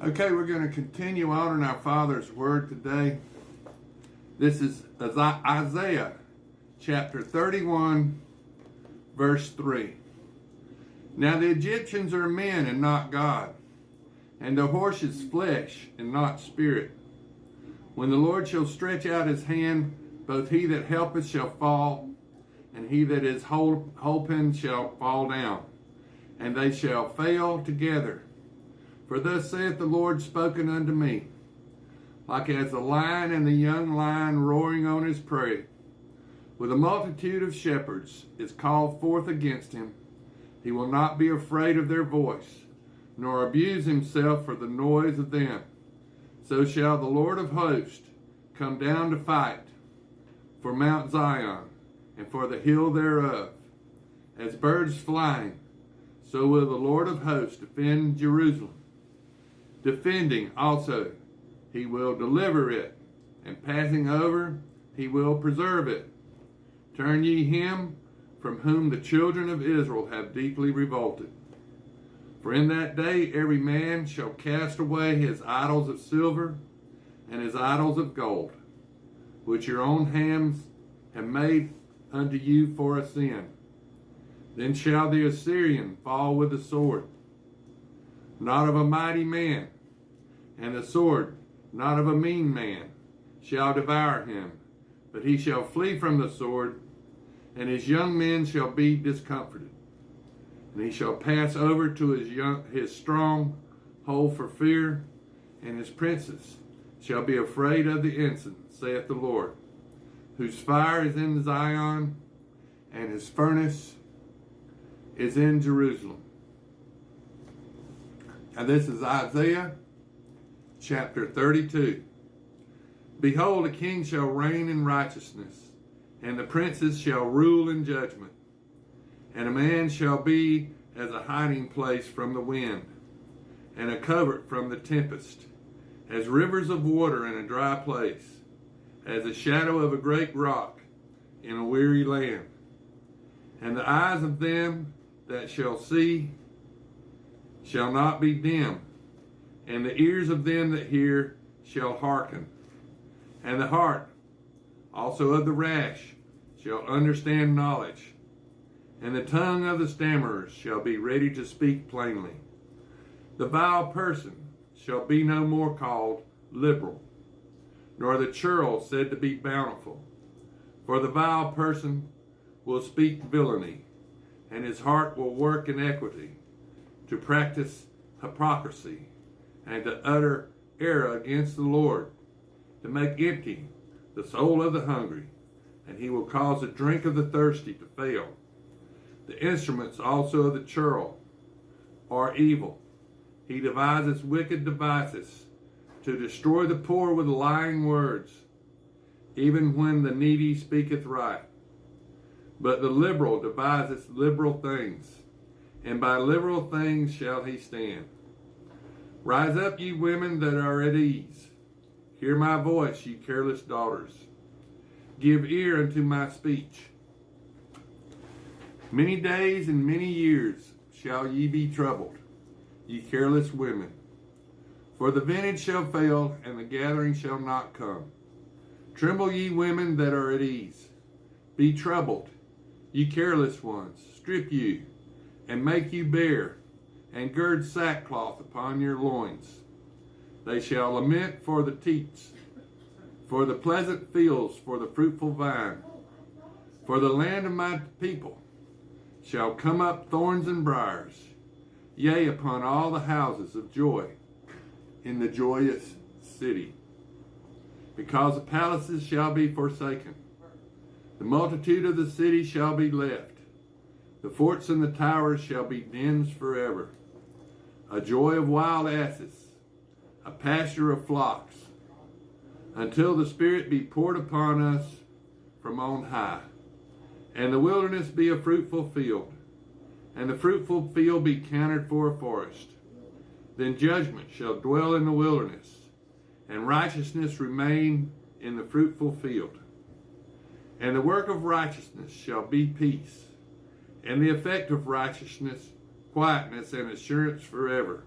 Okay, we're going to continue on in our Father's Word today. This is Isaiah chapter 31, verse 3. Now the Egyptians are men and not God, and the horse is flesh and not spirit. When the Lord shall stretch out his hand, both he that helpeth shall fall, and he that is holpen shall fall down, and they shall fail together. For thus saith the Lord spoken unto me, like as the lion and the young lion roaring on his prey, with a multitude of shepherds is called forth against him. He will not be afraid of their voice, nor abuse himself for the noise of them. So shall the Lord of hosts come down to fight for Mount Zion and for the hill thereof. As birds flying, so will the Lord of hosts defend Jerusalem. Defending also, he will deliver it, and passing over, he will preserve it. Turn ye him from whom the children of Israel have deeply revolted. For in that day every man shall cast away his idols of silver and his idols of gold, which your own hands have made unto you for a sin. Then shall the Assyrian fall with the sword, not of a mighty man, and the sword not of a mean man shall devour him, but he shall flee from the sword, and his young men shall be discomforted. And he shall pass over to his strong hold for fear, and his princes shall be afraid of the ensign, saith the Lord, whose fire is in Zion, and his furnace is in Jerusalem. And this is Isaiah chapter 32. Behold, a king shall reign in righteousness, and the princes shall rule in judgment. And a man shall be as a hiding place from the wind, and a covert from the tempest, as rivers of water in a dry place, as a shadow of a great rock in a weary land. And the eyes of them that shall see shall not be dim, and the ears of them that hear shall hearken. And the heart also of the rash shall understand knowledge, and the tongue of the stammerers shall be ready to speak plainly. The vile person shall be no more called liberal, nor the churl said to be bountiful. For the vile person will speak villainy, and his heart will work iniquity, to practice hypocrisy, and to utter error against the Lord, to make empty the soul of the hungry, and he will cause the drink of the thirsty to fail. The instruments also of the churl are evil. He devises wicked devices to destroy the poor with lying words, even when the needy speaketh right. But the liberal deviseth liberal things, and by liberal things shall he stand. Rise up, ye women that are at ease. Hear my voice, ye careless daughters. Give ear unto my speech. Many days and many years shall ye be troubled, ye careless women. For the vintage shall fail, and the gathering shall not come. Tremble, ye women that are at ease. Be troubled, ye careless ones. Strip you, and make you bare, and gird sackcloth upon your loins. They shall lament for the teats, for the pleasant fields, for the fruitful vine. For the land of my people shall come up thorns and briars, yea, upon all the houses of joy in the joyous city. Because the palaces shall be forsaken, the multitude of the city shall be left. The forts and the towers shall be dens forever. A joy of wild asses, a pasture of flocks, until the Spirit be poured upon us from on high, and the wilderness be a fruitful field, and the fruitful field be counted for a forest. Then judgment shall dwell in the wilderness, and righteousness remain in the fruitful field. And the work of righteousness shall be peace, and the effect of righteousness quietness and assurance forever.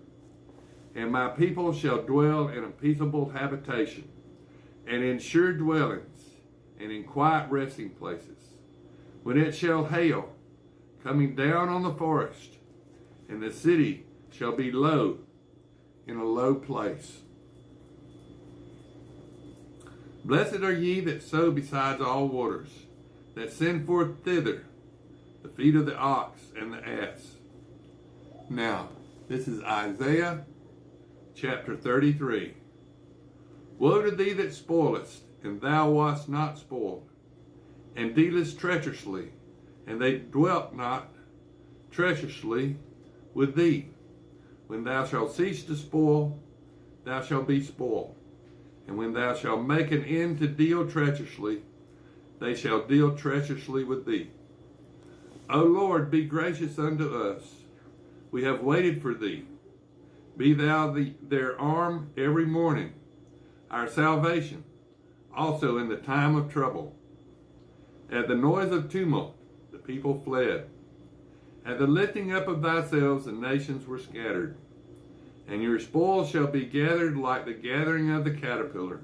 And my people shall dwell in a peaceable habitation, and in sure dwellings, and in quiet resting places. When it shall hail, coming down on the forest, and the city shall be low, in a low place. Blessed are ye that sow beside all waters, that send forth thither the feet of the ox and the ass. Now, this is Isaiah chapter 33. Woe to thee that spoilest, and thou wast not spoiled, and dealest treacherously, and they dwelt not treacherously with thee. When thou shalt cease to spoil, thou shalt be spoiled. And when thou shalt make an end to deal treacherously, they shall deal treacherously with thee. O Lord, be gracious unto us. We have waited for thee. Be thou their arm every morning, our salvation, also in the time of trouble. At the noise of tumult, the people fled. At the lifting up of thyself, the nations were scattered. And your spoil shall be gathered like the gathering of the caterpillar.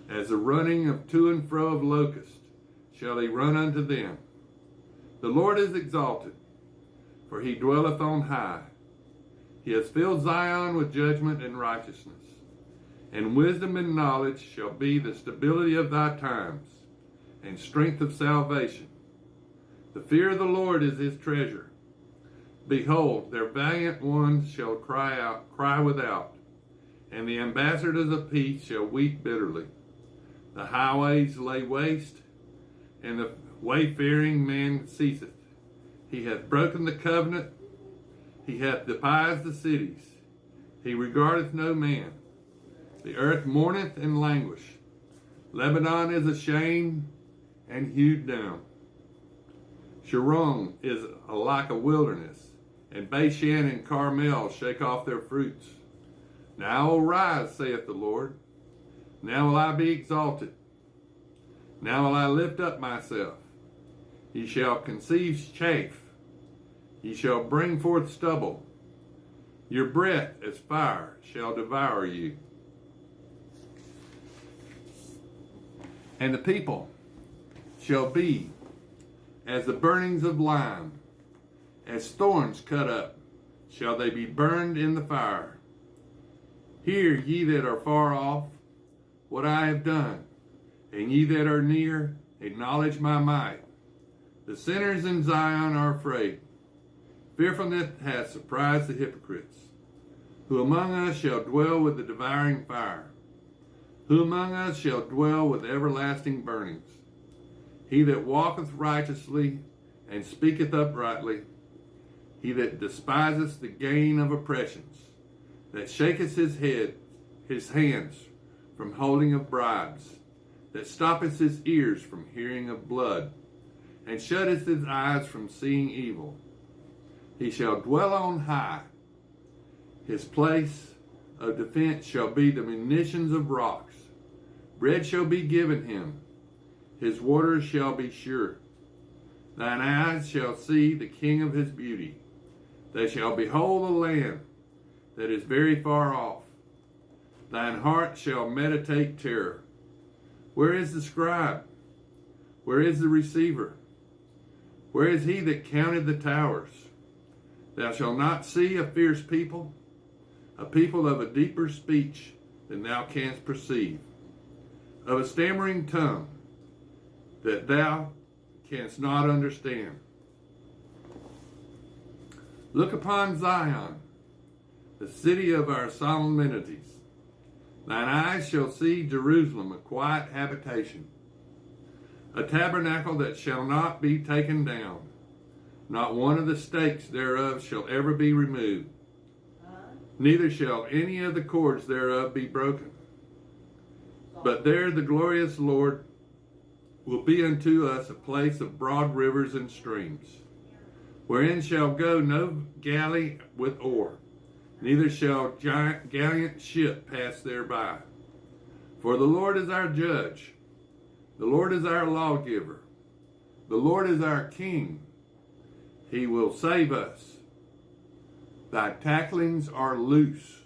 As the running of to and fro of locusts shall he run unto them. The Lord is exalted, for he dwelleth on high. He has filled Zion with judgment and righteousness. And wisdom and knowledge shall be the stability of thy times, and strength of salvation. The fear of the Lord is his treasure. Behold, their valiant ones shall cry without, and the ambassadors of peace shall weep bitterly. The highways lay waste, and the wayfaring man ceaseth. He hath broken the covenant, he hath despised the cities. He regardeth no man. The earth mourneth and languish. Lebanon is ashamed and hewed down. Sharon is like a wilderness, and Bashan and Carmel shake off their fruits. Now I will rise, saith the Lord. Now will I be exalted. Now will I lift up myself. Ye shall conceive chaff. Ye shall bring forth stubble. Your breath as fire shall devour you. And the people shall be as the burnings of lime, as thorns cut up, shall they be burned in the fire. Hear, ye that are far off, what I have done, and ye that are near, acknowledge my might. The sinners in Zion are afraid. Fearfulness hath surprised the hypocrites. Who among us shall dwell with the devouring fire? Who among us shall dwell with everlasting burnings? He that walketh righteously and speaketh uprightly, he that despiseth the gain of oppressions, that shaketh his hands from holding of bribes, that stoppeth his ears from hearing of blood, and shutteth his eyes from seeing evil. He shall dwell on high. His place of defense shall be the munitions of rocks. Bread shall be given him. His waters shall be sure. Thine eyes shall see the King of his beauty. They shall behold a land that is very far off. Thine heart shall meditate terror. Where is the scribe? Where is the receiver? Where is he that counted the towers? Thou shalt not see a fierce people, a people of a deeper speech than thou canst perceive, of a stammering tongue that thou canst not understand. Look upon Zion, the city of our solemnities. Thine eyes shall see Jerusalem, a quiet habitation, a tabernacle that shall not be taken down. Not one of the stakes thereof shall ever be removed, neither shall any of the cords thereof be broken. But there the glorious Lord will be unto us a place of broad rivers and streams, wherein shall go no galley with oar, neither shall gallant ship pass thereby. For the Lord is our judge, the Lord is our lawgiver, the Lord is our king. He will save us. Thy tacklings are loose.